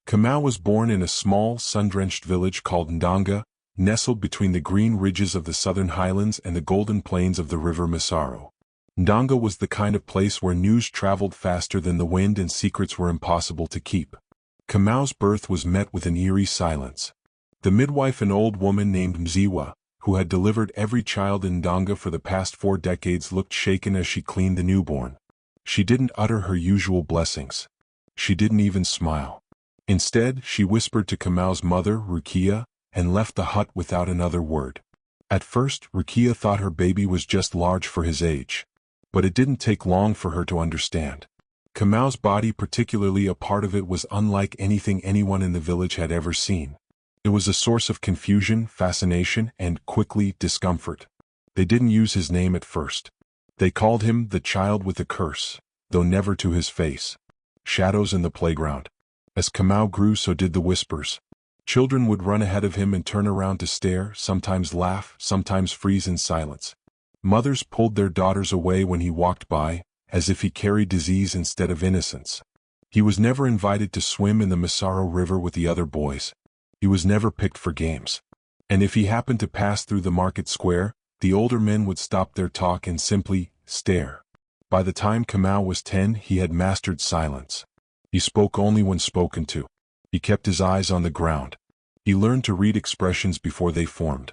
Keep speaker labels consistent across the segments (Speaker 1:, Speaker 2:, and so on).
Speaker 1: Kamau was born in a small, sun-drenched village called Ndonga, nestled between the green ridges of the southern highlands and the golden plains of the river Masaro. Ndonga was the kind of place where news traveled faster than the wind and secrets were impossible to keep. Kamau's birth was met with an eerie silence. The midwife, an old woman named Mziwa, who had delivered every child in Ndonga for the past 4 decades, looked shaken as she cleaned the newborn. She didn't utter her usual blessings. She didn't even smile. Instead, she whispered to Kamau's mother, Rukia, and left the hut without another word. At first, Rukia thought her baby was just large for his age. But it didn't take long for her to understand. Kamau's body, particularly a part of it, was unlike anything anyone in the village had ever seen. It was a source of confusion, fascination, and, quickly, discomfort. They didn't use his name at first. They called him the child with a curse, though never to his face. Shadows in the playground. As Kamau grew, so did the whispers. Children would run ahead of him and turn around to stare, sometimes laugh, sometimes freeze in silence. Mothers pulled their daughters away when he walked by, as if he carried disease instead of innocence. He was never invited to swim in the Masaro River with the other boys. He was never picked for games. And if he happened to pass through the market square, the older men would stop their talk and simply stare. By the time Kamau was 10, he had mastered silence. He spoke only when spoken to. He kept his eyes on the ground. He learned to read expressions before they formed.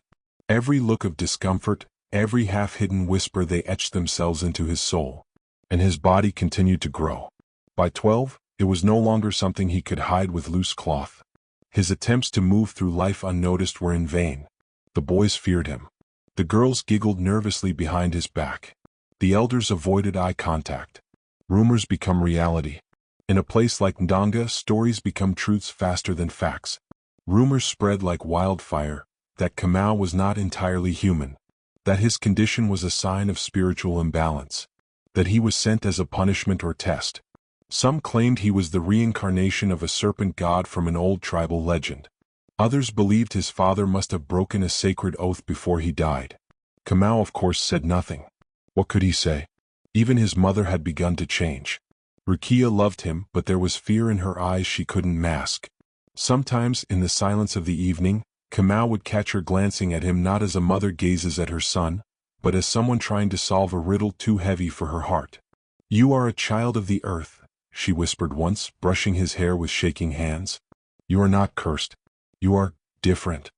Speaker 1: Every look of discomfort, every half-hidden whisper, they etched themselves into his soul. And his body continued to grow. By 12, it was no longer something he could hide with loose cloth. His attempts to move through life unnoticed were in vain. The boys feared him. The girls giggled nervously behind his back. The elders avoided eye contact. Rumors become reality. In a place like Ndonga, stories become truths faster than facts. Rumors spread like wildfire that Kamau was not entirely human, that his condition was a sign of spiritual imbalance, that he was sent as a punishment or test. Some claimed he was the reincarnation of a serpent god from an old tribal legend. Others believed his father must have broken a sacred oath before he died. Kamau, of course, said nothing. What could he say? Even his mother had begun to change. Rukia loved him, but there was fear in her eyes she couldn't mask. Sometimes, in the silence of the evening, Kamau would catch her glancing at him not as a mother gazes at her son, but as someone trying to solve a riddle too heavy for her heart. "You are a child of the earth," she whispered once, brushing his hair with shaking hands. "You are not cursed. You are different."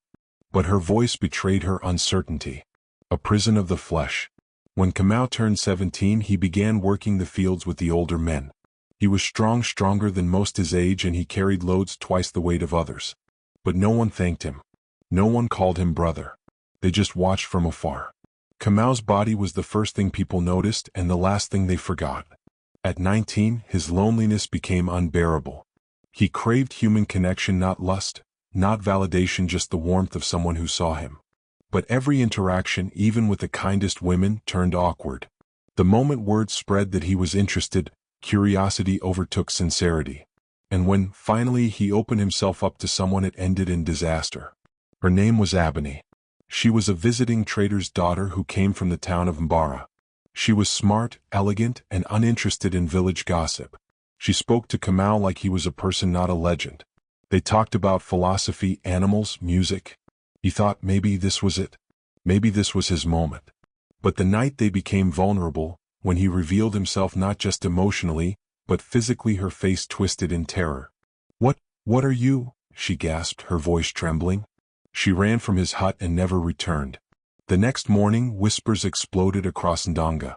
Speaker 1: But her voice betrayed her uncertainty. A prison of the flesh. When Kamau turned 17, he began working the fields with the older men. He was stronger than most his age, and he carried loads twice the weight of others. But no one thanked him. No one called him brother. They just watched from afar. Kamau's body was the first thing people noticed and the last thing they forgot. At 19, his loneliness became unbearable. He craved human connection, not lust, not validation, just the warmth of someone who saw him. But every interaction, even with the kindest women, turned awkward. The moment word spread that he was interested, curiosity overtook sincerity. And when, finally, he opened himself up to someone, it ended in disaster. Her name was Abani. She was a visiting trader's daughter who came from the town of Mbara. She was smart, elegant, and uninterested in village gossip. She spoke to Kamau like he was a person, not a legend. They talked about philosophy, animals, music. He thought maybe this was it. Maybe this was his moment. But the night they became vulnerable, when he revealed himself not just emotionally, but physically, her face twisted in terror. What are you?" she gasped, her voice trembling. She ran from his hut and never returned. The next morning, whispers exploded across Ndonga.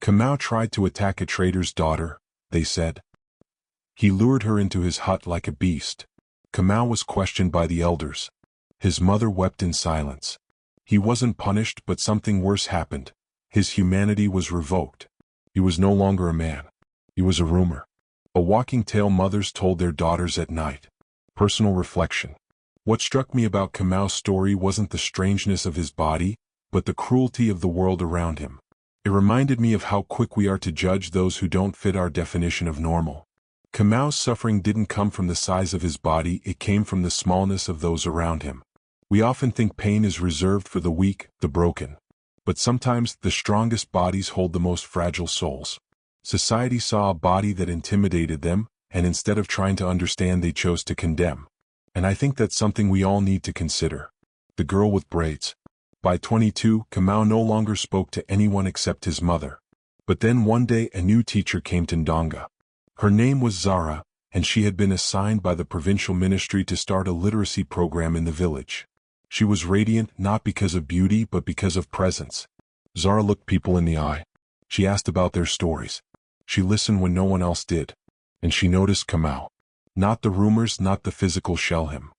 Speaker 1: Kamau tried to attack a trader's daughter, they said. He lured her into his hut like a beast. Kamau was questioned by the elders. His mother wept in silence. He wasn't punished, but something worse happened. His humanity was revoked. He was no longer a man. He was a rumor. A walking tale mothers told their daughters at night. Personal reflection. What struck me about Kamau's story wasn't the strangeness of his body, but the cruelty of the world around him. It reminded me of how quick we are to judge those who don't fit our definition of normal. Kamau's suffering didn't come from the size of his body, it came from the smallness of those around him. We often think pain is reserved for the weak, the broken. But sometimes the strongest bodies hold the most fragile souls. Society saw a body that intimidated them, and instead of trying to understand they chose to condemn. And I think that's something we all need to consider. The girl with braids. By 22, Kamau no longer spoke to anyone except his mother. But then one day a new teacher came to Ndonga. Her name was Zara, and she had been assigned by the provincial ministry to start a literacy program in the village. She was radiant not because of beauty but because of presence. Zara looked people in the eye. She asked about their stories. She listened when no one else did. And she noticed Kamau. Not the rumors, not the physical shell him.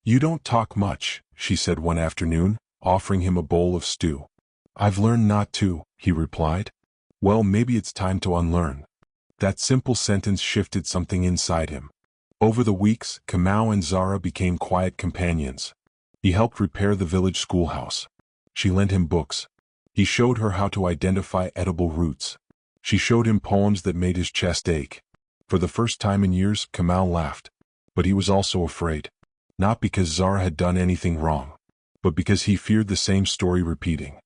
Speaker 1: "You don't talk much," she said one afternoon, offering him a bowl of stew. "I've learned not to," he replied. "Well, maybe it's time to unlearn." That simple sentence shifted something inside him. Over the weeks, Kamau and Zara became quiet companions. He helped repair the village schoolhouse. She lent him books. He showed her how to identify edible roots. She showed him poems that made his chest ache. For the first time in years, Kamau laughed. But he was also afraid. Not because Zara had done anything wrong, but because he feared the same story repeating.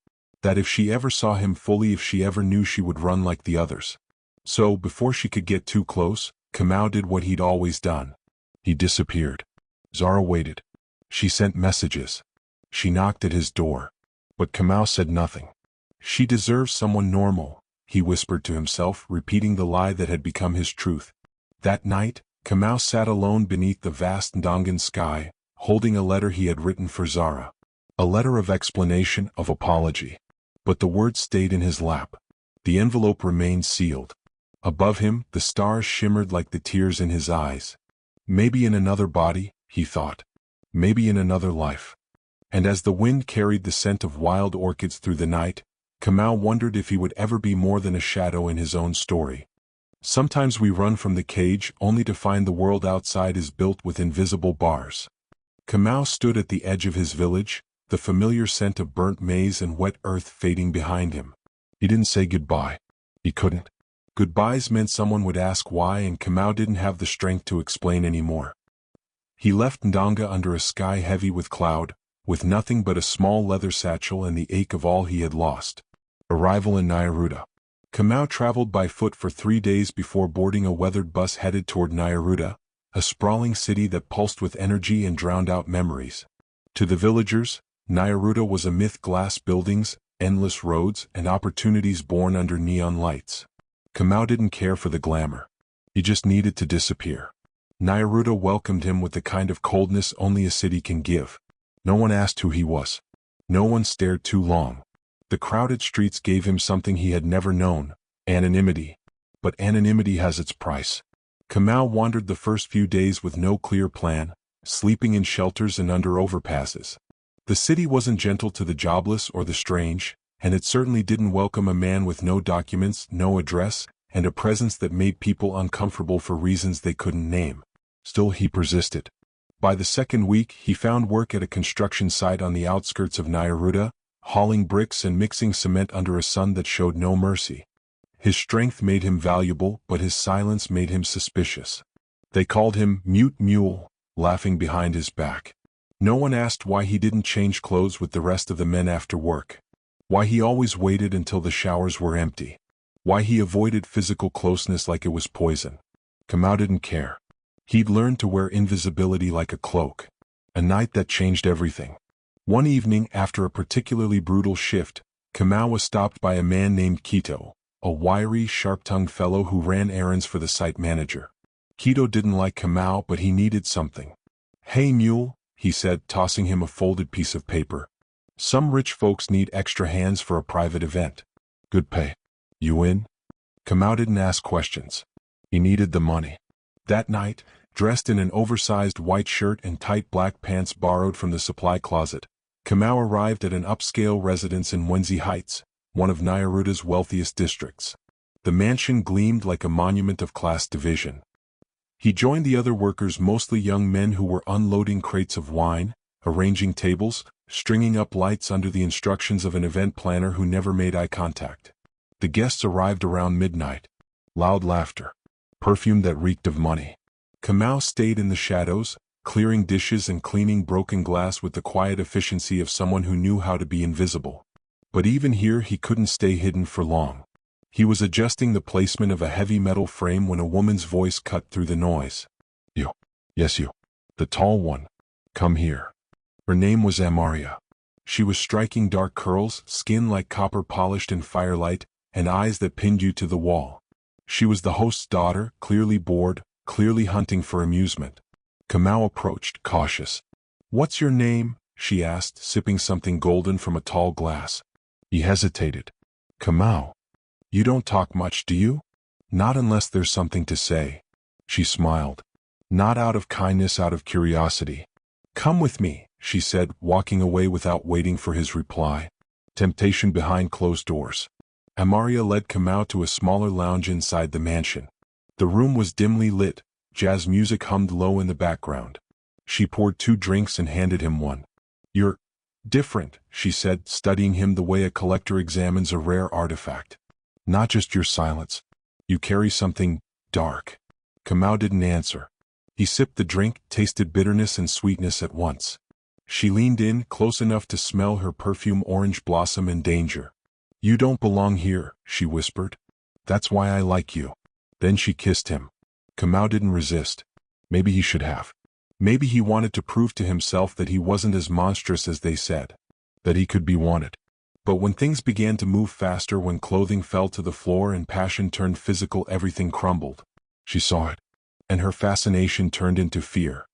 Speaker 1: That if she ever saw him fully, if she ever knew, she would run like the others. So, before she could get too close, Kamau did what he'd always done. He disappeared. Zara waited. She sent messages. She knocked at his door. But Kamau said nothing. "She deserves someone normal," he whispered to himself, repeating the lie that had become his truth. That night, Kamau sat alone beneath the vast Ndongan sky, holding a letter he had written for Zara. A letter of explanation, of apology. But the words stayed in his lap. The envelope remained sealed. Above him, the stars shimmered like the tears in his eyes. Maybe in another body, he thought. Maybe in another life. And as the wind carried the scent of wild orchids through the night, Kamau wondered if he would ever be more than a shadow in his own story. Sometimes we run from the cage only to find the world outside is built with invisible bars. Kamau stood at the edge of his village, the familiar scent of burnt maize and wet earth fading behind him. He didn't say goodbye. He couldn't. Goodbyes meant someone would ask why, and Kamau didn't have the strength to explain anymore. He left Ndonga under a sky heavy with cloud, with nothing but a small leather satchel and the ache of all he had lost. Arrival in Nyaruta. Kamau traveled by foot for 3 days before boarding a weathered bus headed toward Nyaruta, a sprawling city that pulsed with energy and drowned out memories. To the villagers, Nyaruta was a myth: glass buildings, endless roads, and opportunities born under neon lights. Kamau didn't care for the glamour. He just needed to disappear. Nyaruta welcomed him with the kind of coldness only a city can give. No one asked who he was. No one stared too long. The crowded streets gave him something he had never known: anonymity. But anonymity has its price. Kamau wandered the first few days with no clear plan, sleeping in shelters and under overpasses. The city wasn't gentle to the jobless or the strange, and it certainly didn't welcome a man with no documents, no address, and a presence that made people uncomfortable for reasons they couldn't name. Still, he persisted. By the second week, he found work at a construction site on the outskirts of Nyaruta, hauling bricks and mixing cement under a sun that showed no mercy. His strength made him valuable, but his silence made him suspicious. They called him Mute Mule, laughing behind his back. No one asked why he didn't change clothes with the rest of the men after work. Why he always waited until the showers were empty. Why he avoided physical closeness like it was poison. Kamau didn't care. He'd learned to wear invisibility like a cloak. A night that changed everything. One evening, after a particularly brutal shift, Kamau was stopped by a man named Kito, a wiry, sharp-tongued fellow who ran errands for the site manager. Kito didn't like Kamau, but he needed something. "Hey Mule," he said, tossing him a folded piece of paper. "Some rich folks need extra hands for a private event. Good pay. You in?" Kamau didn't ask questions. He needed the money. That night, dressed in an oversized white shirt and tight black pants borrowed from the supply closet, Kamau arrived at an upscale residence in Wenzi Heights, one of Nyaruta's wealthiest districts. The mansion gleamed like a monument of class division. He joined the other workers, mostly young men who were unloading crates of wine, arranging tables, stringing up lights under the instructions of an event planner who never made eye contact. The guests arrived around midnight. Loud laughter. Perfume that reeked of money. Kamau stayed in the shadows, clearing dishes and cleaning broken glass with the quiet efficiency of someone who knew how to be invisible. But even here he couldn't stay hidden for long. He was adjusting the placement of a heavy metal frame when a woman's voice cut through the noise. You. Yes, you. The tall one. Come here. Her name was Amaria. She was striking dark curls, skin like copper polished in firelight, and eyes that pinned you to the wall. She was the host's daughter, clearly bored, clearly hunting for amusement. Kamau approached, cautious. What's your name? She asked, sipping something golden from a tall glass. He hesitated. Kamau. You don't talk much, do you? Not unless there's something to say. She smiled. Not out of kindness, out of curiosity. Come with me, she said, walking away without waiting for his reply. Temptation behind closed doors. Amaria led Kamau to a smaller lounge inside the mansion. The room was dimly lit, jazz music hummed low in the background. She poured 2 drinks and handed him one. You're different, she said, studying him the way a collector examines a rare artifact. Not just your silence. You carry something dark. Kamau didn't answer. He sipped the drink, tasted bitterness and sweetness at once. She leaned in, close enough to smell her perfume, orange blossom and danger. You don't belong here, she whispered. That's why I like you. Then she kissed him. Kamau didn't resist. Maybe he should have. Maybe he wanted to prove to himself that he wasn't as monstrous as they said. That he could be wanted. But when things began to move faster, when clothing fell to the floor and passion turned physical, everything crumbled. She saw it. And her fascination turned into fear.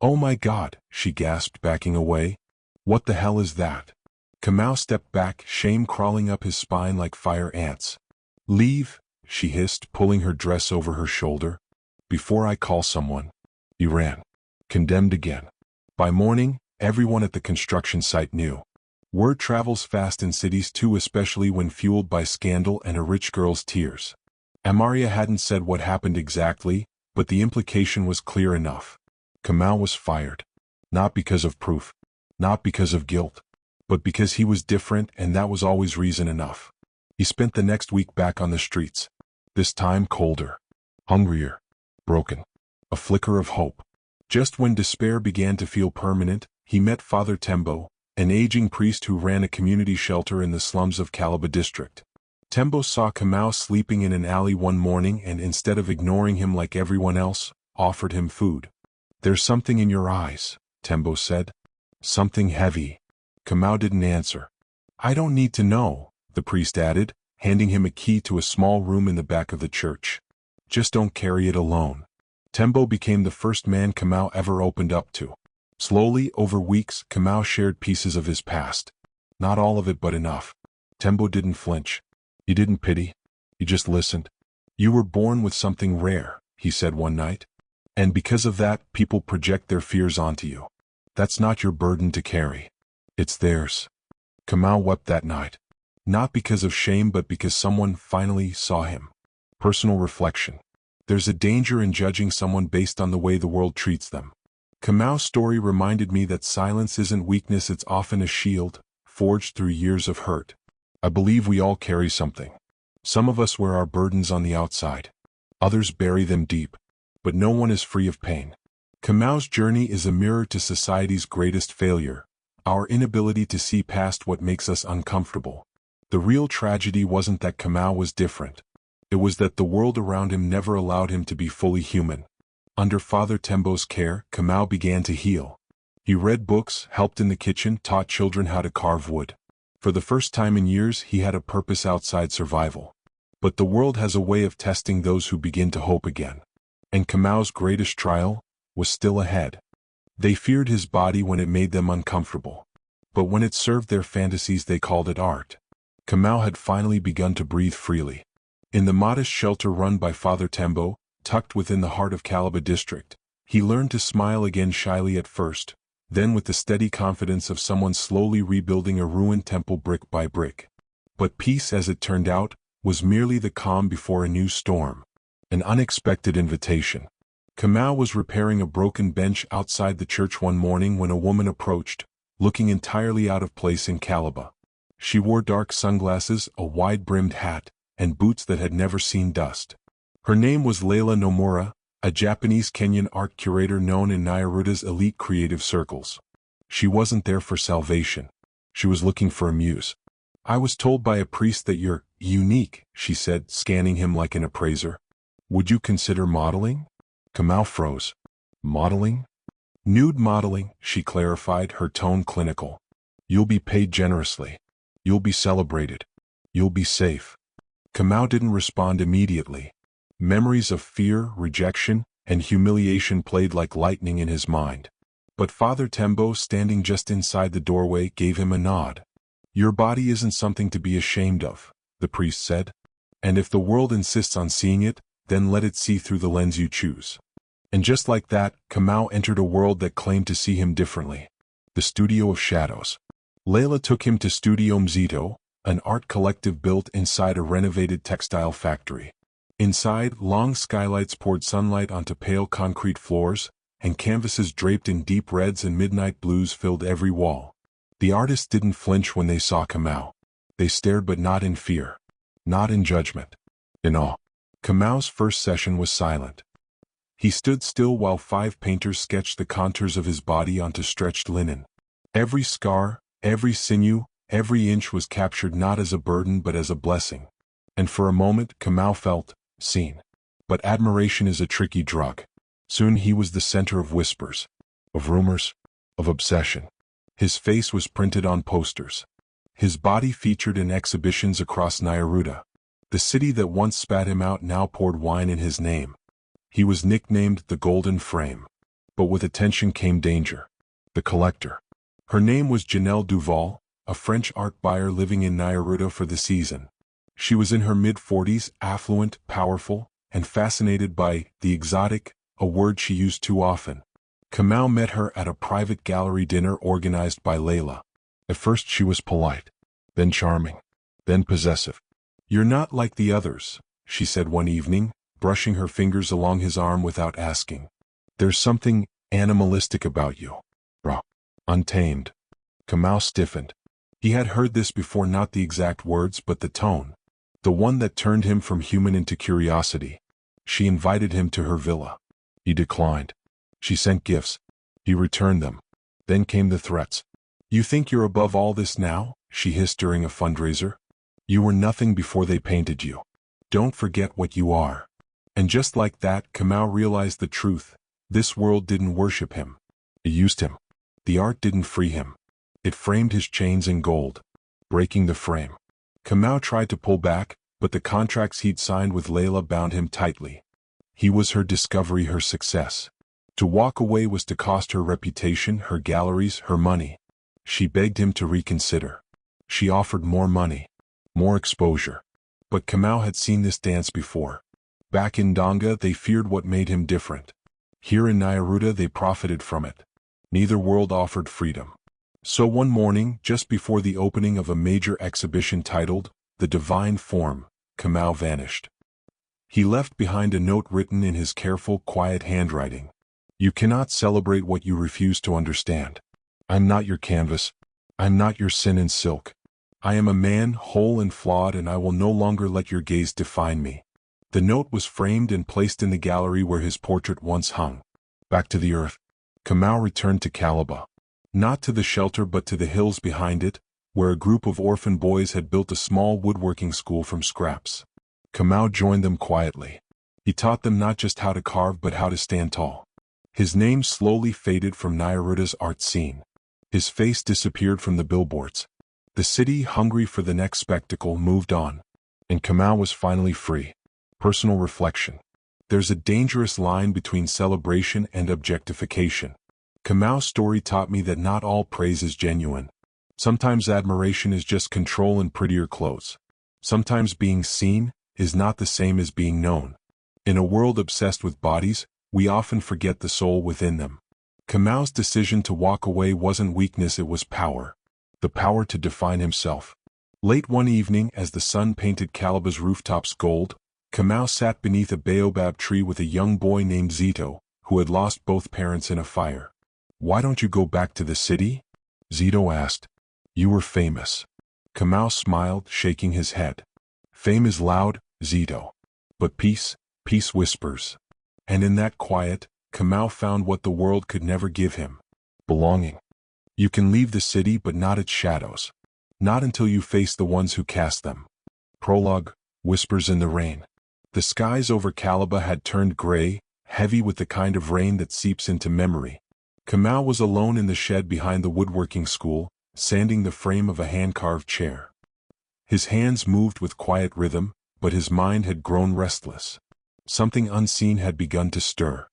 Speaker 1: Oh my God, she gasped, backing away. What the hell is that? Kamau stepped back, shame crawling up his spine like fire ants. Leave, she hissed, pulling her dress over her shoulder. Before I call someone. He ran. Condemned again. By morning, everyone at the construction site knew. Word travels fast in cities too, especially when fueled by scandal and a rich girl's tears. Amaria hadn't said what happened exactly, but the implication was clear enough. Kamau was fired. Not because of proof. Not because of guilt. But because he was different, and that was always reason enough. He spent the next week back on the streets. This time colder. Hungrier. Broken. A flicker of hope. Just when despair began to feel permanent, he met Father Tembo, an aging priest who ran a community shelter in the slums of Calabar district. Tembo saw Kamau sleeping in an alley one morning and, instead of ignoring him like everyone else, offered him food. There's something in your eyes, Tembo said. Something heavy. Kamau didn't answer. I don't need to know, the priest added, handing him a key to a small room in the back of the church. Just don't carry it alone. Tembo became the first man Kamau ever opened up to. Slowly, over weeks, Kamau shared pieces of his past. Not all of it, but enough. Tembo didn't flinch. He didn't pity. He just listened. You were born with something rare, he said one night. And because of that, people project their fears onto you. That's not your burden to carry. It's theirs. Kamau wept that night. Not because of shame, but because someone finally saw him. Personal reflection. There's a danger in judging someone based on the way the world treats them. Kamau's story reminded me that silence isn't weakness, it's often a shield, forged through years of hurt. I believe we all carry something. Some of us wear our burdens on the outside. Others bury them deep. But no one is free of pain. Kamau's journey is a mirror to society's greatest failure, our inability to see past what makes us uncomfortable. The real tragedy wasn't that Kamau was different. It was that the world around him never allowed him to be fully human. Under Father Tembo's care, Kamau began to heal. He read books, helped in the kitchen, taught children how to carve wood. For the first time in years, he had a purpose outside survival. But the world has a way of testing those who begin to hope again. And Kamau's greatest trial was still ahead. They feared his body when it made them uncomfortable. But when it served their fantasies, they called it art. Kamau had finally begun to breathe freely. In the modest shelter run by Father Tembo, tucked within the heart of Calabar district, he learned to smile again, shyly at first, then with the steady confidence of someone slowly rebuilding a ruined temple brick by brick. But peace, as it turned out, was merely the calm before a new storm. An unexpected invitation. Kamau was repairing a broken bench outside the church one morning when a woman approached, looking entirely out of place in Calabar. She wore dark sunglasses, a wide-brimmed hat, and boots that had never seen dust. Her name was Leila Nomura, a Japanese-Kenyan art curator known in Nairobi's elite creative circles. She wasn't there for salvation. She was looking for a muse. I was told by a priest that you're unique, she said, scanning him like an appraiser. Would you consider modeling? Kamau froze. Modeling? Nude modeling, she clarified, her tone clinical. You'll be paid generously. You'll be celebrated. You'll be safe. Kamau didn't respond immediately. Memories of fear, rejection, and humiliation played like lightning in his mind. But Father Tembo, standing just inside the doorway, gave him a nod. Your body isn't something to be ashamed of, the priest said. And if the world insists on seeing it, then let it see through the lens you choose. And just like that, Kamau entered a world that claimed to see him differently. The Studio of Shadows. Layla took him to Studio Mzito, an art collective built inside a renovated textile factory. Inside, long skylights poured sunlight onto pale concrete floors, and canvases draped in deep reds and midnight blues filled every wall. The artists didn't flinch when they saw Kamau. They stared, but not in fear. Not in judgment. In awe. Kamau's first session was silent. He stood still while 5 painters sketched the contours of his body onto stretched linen. Every scar, every sinew, every inch was captured not as a burden but as a blessing. And for a moment, Kamau felt seen. But admiration is a tricky drug. Soon he was the center of whispers, of rumors, of obsession. His face was printed on posters. His body featured in exhibitions across Nyaruta. The city that once spat him out now poured wine in his name. He was nicknamed the Golden Frame. But with attention came danger. The collector. Her name was Janelle Duval, a French art buyer living in Nyaruta for the season. She was in her mid-40s, affluent, powerful, and fascinated by the exotic, a word she used too often. Kamau met her at a private gallery dinner organized by Layla. At first she was polite, then charming, then possessive. You're not like the others, she said one evening, brushing her fingers along his arm without asking. There's something animalistic about you. Raw. Untamed. Kamau stiffened. He had heard this before, not the exact words but the tone. The one that turned him from human into curiosity. She invited him to her villa. He declined. She sent gifts. He returned them. Then came the threats. You think you're above all this now? She hissed during a fundraiser. You were nothing before they painted you. Don't forget what you are. And just like that, Kamau realized the truth. This world didn't worship him. It used him. The art didn't free him. It framed his chains in gold. Breaking the frame. Kamau tried to pull back, but the contracts he'd signed with Layla bound him tightly. He was her discovery, her success. To walk away was to cost her reputation, her galleries, her money. She begged him to reconsider. She offered more money, more exposure. But Kamau had seen this dance before. Back in Ndonga, they feared what made him different. Here in Nyaruta, they profited from it. Neither world offered freedom. So one morning, just before the opening of a major exhibition titled The Divine Form, Kamau vanished. He left behind a note written in his careful, quiet handwriting. You cannot celebrate what you refuse to understand. I'm not your canvas. I'm not your sin and silk. I am a man, whole and flawed, and I will no longer let your gaze define me. The note was framed and placed in the gallery where his portrait once hung. Back to the earth. Kamau returned to Calabar. Not to the shelter but to the hills behind it, where a group of orphan boys had built a small woodworking school from scraps. Kamau joined them quietly. He taught them not just how to carve but how to stand tall. His name slowly faded from Nyaruta's art scene. His face disappeared from the billboards. The city, hungry for the next spectacle, moved on. And Kamau was finally free. Personal reflection. There's a dangerous line between celebration and objectification. Kamau's story taught me that not all praise is genuine. Sometimes admiration is just control in prettier clothes. Sometimes being seen is not the same as being known. In a world obsessed with bodies, we often forget the soul within them. Kamau's decision to walk away wasn't weakness, it was power. The power to define himself. Late one evening, as the sun painted Calabar's rooftops gold, Kamau sat beneath a baobab tree with a young boy named Zito, who had lost both parents in a fire. Why don't you go back to the city? Zito asked. You were famous. Kamau smiled, shaking his head. Fame is loud, Zito. But peace whispers. And in that quiet, Kamau found what the world could never give him. Belonging. You can leave the city but not its shadows. Not until you face the ones who cast them. Prologue, Whispers in the Rain. The skies over Caliba had turned gray, heavy with the kind of rain that seeps into memory. Kamau was alone in the shed behind the woodworking school, sanding the frame of a hand-carved chair. His hands moved with quiet rhythm, but his mind had grown restless. Something unseen had begun to stir.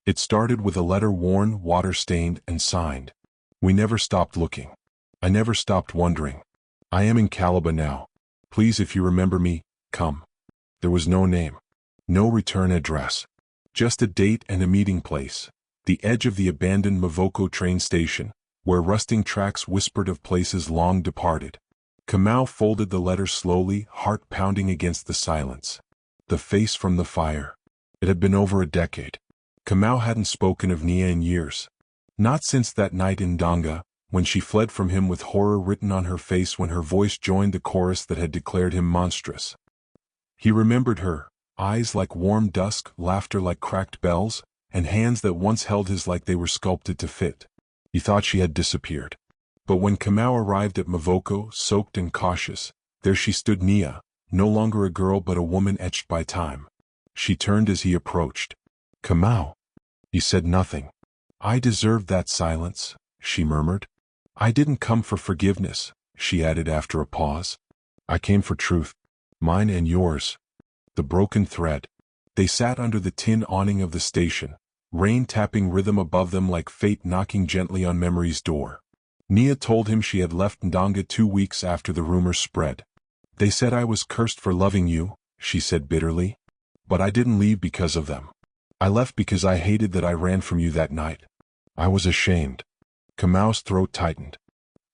Speaker 1: It started with a letter worn, water-stained, and signed. We never stopped looking. I never stopped wondering. I am in Caliba now. Please, if you remember me, come. There was no name. No return address. Just a date and a meeting place. The edge of the abandoned Mavoko train station, where rusting tracks whispered of places long departed. Kamau folded the letter slowly, heart pounding against the silence. The face from the fire. It had been over a decade. Kamau hadn't spoken of Nia in years. Not since that night in Ndonga, when she fled from him with horror written on her face when her voice joined the chorus that had declared him monstrous. He remembered her, eyes like warm dusk, laughter like cracked bells, and hands that once held his like they were sculpted to fit. He thought she had disappeared. But when Kamau arrived at Mavoko, soaked and cautious, there she stood, Nia, no longer a girl but a woman etched by time. She turned as he approached. Kamau. He said nothing. I deserved that silence, she murmured. I didn't come for forgiveness, she added after a pause. I came for truth. Mine and yours. The broken thread. They sat under the tin awning of the station, rain tapping rhythm above them like fate knocking gently on memory's door. Nia told him she had left Ndonga 2 weeks after the rumor spread. They said I was cursed for loving you, she said bitterly. But I didn't leave because of them. I left because I hated that I ran from you that night. I was ashamed. Kamau's throat tightened.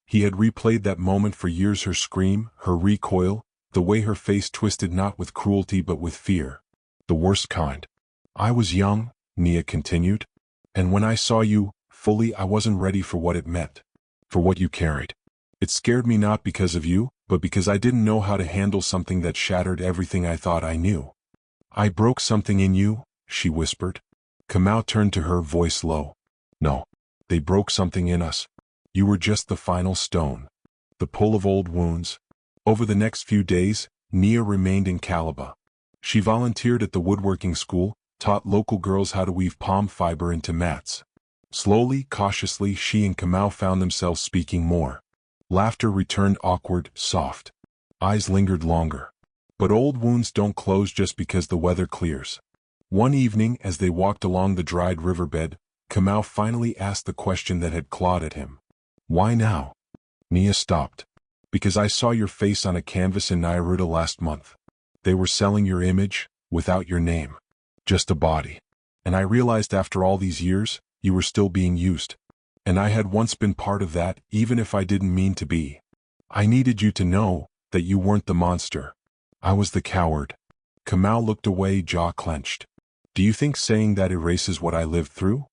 Speaker 1: He had replayed that moment for years, her scream, her recoil, the way her face twisted not with cruelty but with fear. The worst kind. I was young, Nia continued. And when I saw you, fully, I wasn't ready for what it meant. For what you carried. It scared me not because of you, but because I didn't know how to handle something that shattered everything I thought I knew. I broke something in you, she whispered. Kamau turned to her, voice low. No. They broke something in us. You were just the final stone. The pull of old wounds. Over the next few days, Nia remained in Caliba. She volunteered at the woodworking school, taught local girls how to weave palm fiber into mats. Slowly, cautiously, she and Kamau found themselves speaking more. Laughter returned, awkward, soft. Eyes lingered longer. But old wounds don't close just because the weather clears. One evening, as they walked along the dried riverbed, Kamau finally asked the question that had clawed at him. Why now? Nia stopped. Because I saw your face on a canvas in Nairuta last month. They were selling your image, without your name. Just a body. And I realized after all these years, you were still being used. And I had once been part of that, even if I didn't mean to be. I needed you to know that you weren't the monster. I was the coward. Kamau looked away, jaw clenched. Do you think saying that erases what I lived through?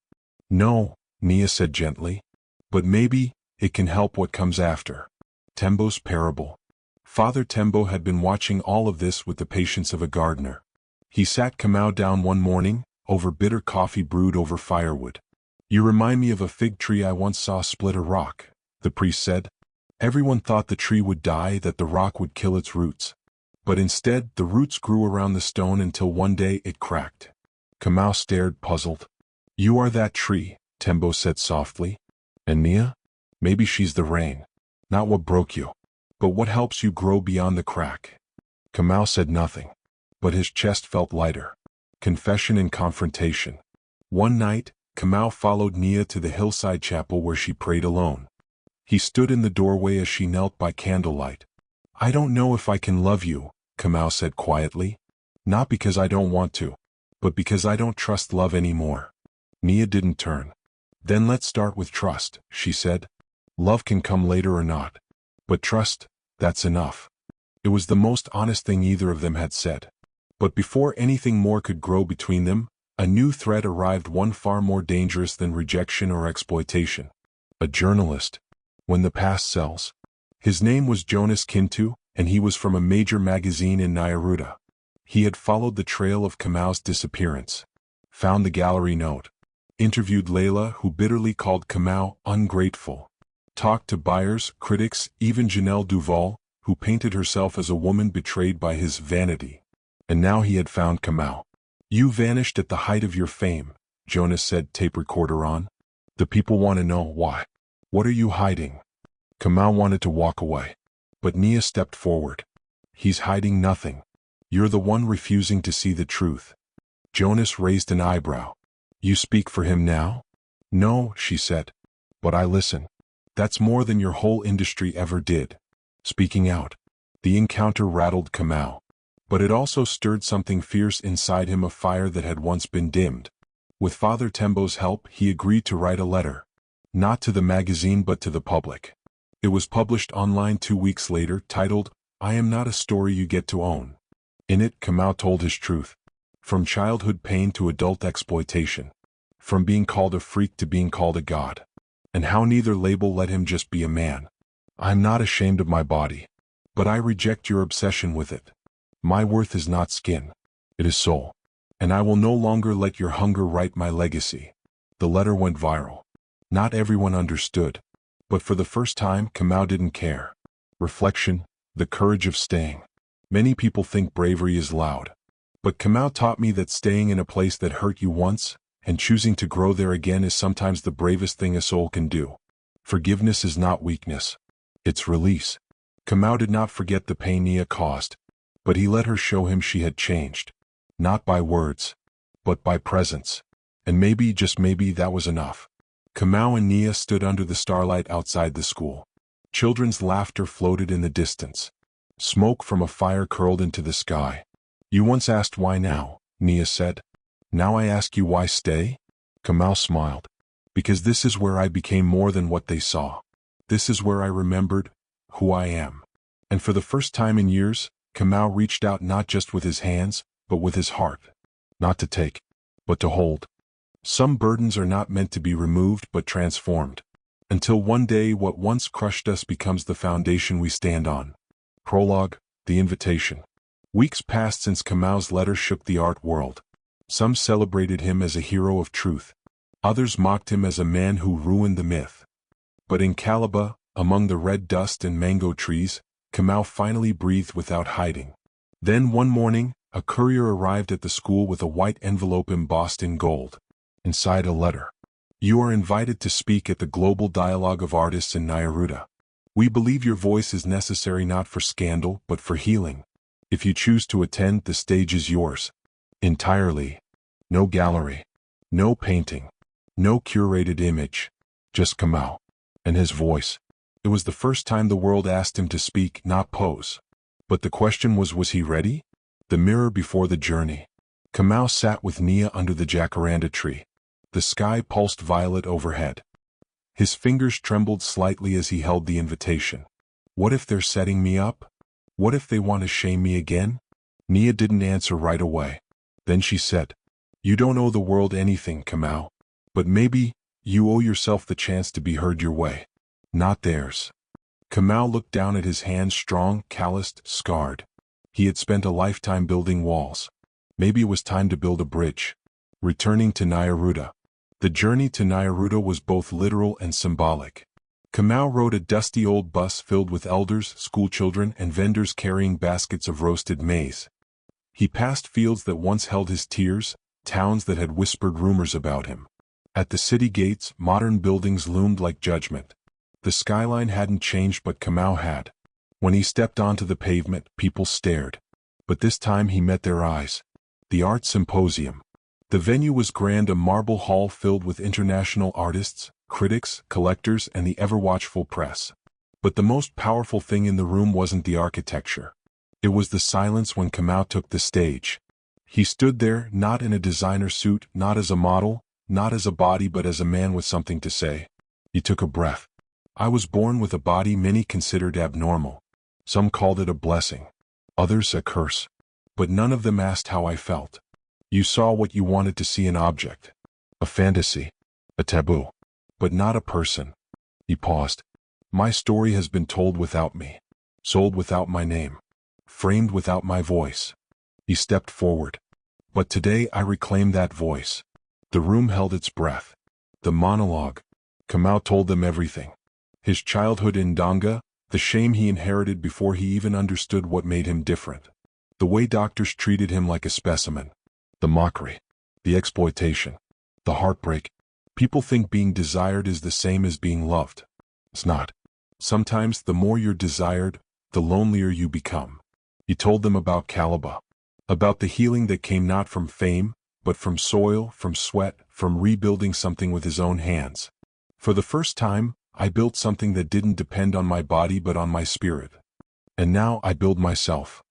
Speaker 1: No, Nia said gently. But maybe it can help what comes after. Tembo's parable. Father Tembo had been watching all of this with the patience of a gardener. He sat Kamau down one morning, over bitter coffee brewed over firewood. You remind me of a fig tree I once saw split a rock, the priest said. Everyone thought the tree would die, that the rock would kill its roots. But instead, the roots grew around the stone until one day it cracked. Kamau stared, puzzled. You are that tree, Tembo said softly. And Nia? Maybe she's the rain. Not what broke you, but what helps you grow beyond the crack. Kamau said nothing, but his chest felt lighter. Confession and confrontation. One night, Kamau followed Nia to the hillside chapel where she prayed alone. He stood in the doorway as she knelt by candlelight. I don't know if I can love you, Kamau said quietly. Not because I don't want to, but because I don't trust love anymore. Nia didn't turn. Then let's start with trust, she said. Love can come later or not. But trust, that's enough. It was the most honest thing either of them had said. But before anything more could grow between them, a new threat arrived, one far more dangerous than rejection or exploitation. A journalist. When the past sells. His name was Jonas Kintu, and he was from a major magazine in Nairuta. He had followed the trail of Kamau's disappearance. Found the gallery note. Interviewed Layla, who bitterly called Kamau ungrateful. talked to buyers, critics, even Janelle Duval, who painted herself as a woman betrayed by his vanity. And now he had found Kamau. "You vanished at the height of your fame," Jonas said, tape recorder on. "The people want to know why. What are you hiding?" Kamau wanted to walk away, but Nia stepped forward. "He's hiding nothing. You're the one refusing to see the truth." Jonas raised an eyebrow. "You speak for him now?" "No," she said. "But I listen. That's more than your whole industry ever did." Speaking out. The encounter rattled Kamau. But it also stirred something fierce inside him, a fire that had once been dimmed. With Father Tembo's help, he agreed to write a letter. Not to the magazine but to the public. It was published online 2 weeks later, titled, "I Am Not a Story You Get to Own." In it, Kamau told his truth. From childhood pain to adult exploitation. From being called a freak to being called a god. And how neither label let him just be a man. "I'm not ashamed of my body. But I reject your obsession with it. My worth is not skin. It is soul. And I will no longer let your hunger write my legacy." The letter went viral. Not everyone understood. But for the first time, Kamau didn't care. Reflection, the courage of staying. Many people think bravery is loud. But Kamau taught me that staying in a place that hurt you once, and choosing to grow there again, is sometimes the bravest thing a soul can do. Forgiveness is not weakness. It's release. Kamau did not forget the pain Nia caused. But he let her show him she had changed. Not by words, but by presence. And maybe, just maybe, that was enough. Kamau and Nia stood under the starlight outside the school. Children's laughter floated in the distance. Smoke from a fire curled into the sky. "You once asked why now," Nia said. "Now I ask you why stay?" Kamau smiled. "Because this is where I became more than what they saw. This is where I remembered who I am." And for the first time in years, Kamau reached out, not just with his hands, but with his heart. Not to take, but to hold. Some burdens are not meant to be removed but transformed. Until one day what once crushed us becomes the foundation we stand on. Prologue, the invitation. Weeks passed since Kamau's letter shook the art world. Some celebrated him as a hero of truth. Others mocked him as a man who ruined the myth. But in Calabar, among the red dust and mango trees, Kamau finally breathed without hiding. Then one morning, a courier arrived at the school with a white envelope embossed in gold. Inside a letter. "You are invited to speak at the Global Dialogue of Artists in Nayaruta. We believe your voice is necessary not for scandal but for healing. If you choose to attend, the stage is yours. Entirely. No gallery. No painting. No curated image. Just Kamau. And his voice." It was the first time the world asked him to speak, not pose. But the question was he ready? The mirror before the journey. Kamau sat with Nia under the jacaranda tree. The sky pulsed violet overhead. His fingers trembled slightly as he held the invitation. What if they're setting me up? What if they want to shame me again? Nia didn't answer right away. Then she said, "You don't owe the world anything, Kamau. But maybe you owe yourself the chance to be heard your way. Not theirs." Kamau looked down at his hands, strong, calloused, scarred. He had spent a lifetime building walls. Maybe it was time to build a bridge. Returning to Nayaruta. The journey to Nayaruta was both literal and symbolic. Kamau rode a dusty old bus filled with elders, schoolchildren, and vendors carrying baskets of roasted maize. He passed fields that once held his tears, towns that had whispered rumors about him. At the city gates, modern buildings loomed like judgment. The skyline hadn't changed, but Kamau had. When he stepped onto the pavement, people stared. But this time he met their eyes. The Art Symposium. The venue was grand, a marble hall filled with international artists, critics, collectors, and the ever-watchful press. But the most powerful thing in the room wasn't the architecture. It was the silence when Kamau took the stage. He stood there, not in a designer suit, not as a model, not as a body, but as a man with something to say. He took a breath. "I was born with a body many considered abnormal. Some called it a blessing. Others a curse. But none of them asked how I felt. You saw what you wanted to see, an object. A fantasy. A taboo. But not a person." He paused. "My story has been told without me. Sold without my name. Framed without my voice." He stepped forward. "But today I reclaim that voice." The room held its breath. The monologue. Kamau told them everything. His childhood in Ndonga, the shame he inherited before he even understood what made him different. The way doctors treated him like a specimen. The mockery. The exploitation. The heartbreak. People think being desired is the same as being loved. It's not. Sometimes the more you're desired, the lonelier you become. He told them about Caliba. About the healing that came not from fame, but from soil, from sweat, from rebuilding something with his own hands. For the first time, I built something that didn't depend on my body but on my spirit. And now I build myself.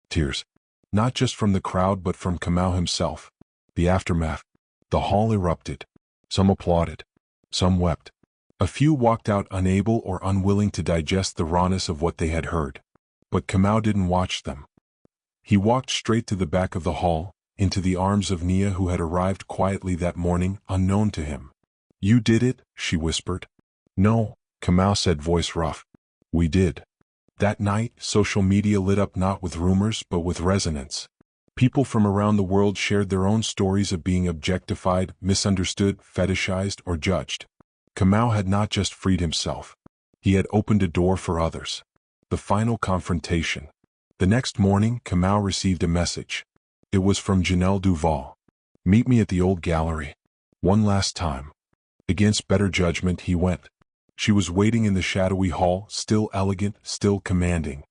Speaker 1: Tears. Not just from the crowd but from Kamau himself. The aftermath. The hall erupted. Some applauded. Some wept. A few walked out unable or unwilling to digest the rawness of what they had heard. But Kamau didn't watch them. He walked straight to the back of the hall, into the arms of Nia who had arrived quietly that morning, unknown to him. "You did it?" she whispered. "No," Kamau said, voice rough. "We did." That night, social media lit up not with rumors but with resonance. People from around the world shared their own stories of being objectified, misunderstood, fetishized, or judged. Kamau had not just freed himself. He had opened a door for others. The final confrontation. The next morning, Kamau received a message. It was from Janelle Duval. "Meet me at the old gallery. One last time." Against better judgment, he went. She was waiting in the shadowy hall, still elegant, still commanding.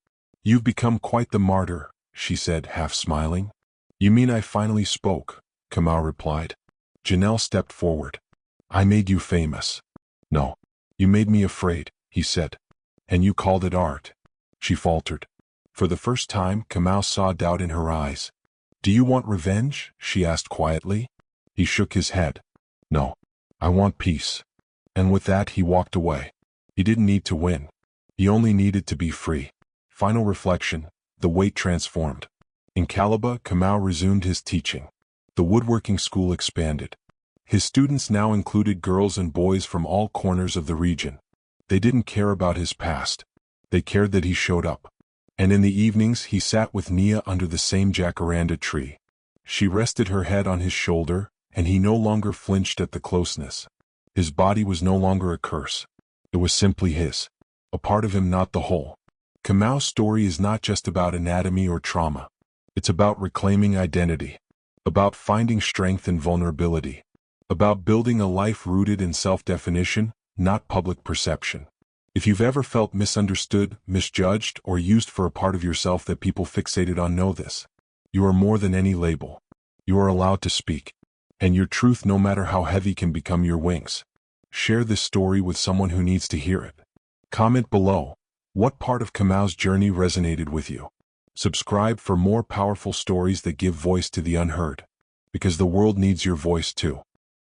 Speaker 1: "You've become quite the martyr," she said, half smiling. "You mean I finally spoke?" Kamau replied. Janelle stepped forward. "I made you famous." "No. You made me afraid," he said. "And you called it art." She faltered. For the first time, Kamau saw doubt in her eyes. "Do you want revenge?" she asked quietly. He shook his head. "No. I want peace." And with that he walked away. He didn't need to win. He only needed to be free. Final reflection, the weight transformed. In Caliba, Kamau resumed his teaching. The woodworking school expanded. His students now included girls and boys from all corners of the region. They didn't care about his past. They cared that he showed up. And in the evenings he sat with Nia under the same jacaranda tree. She rested her head on his shoulder, and he no longer flinched at the closeness. His body was no longer a curse. It was simply his. A part of him, not the whole. Kamau's story is not just about anatomy or trauma. It's about reclaiming identity. About finding strength in vulnerability. About building a life rooted in self-definition, not public perception. If you've ever felt misunderstood, misjudged, or used for a part of yourself that people fixated on, know this. You are more than any label. You are allowed to speak. And your truth, no matter how heavy, can become your wings. Share this story with someone who needs to hear it. Comment below. What part of Kamau's journey resonated with you? Subscribe for more powerful stories that give voice to the unheard. Because the world needs your voice too.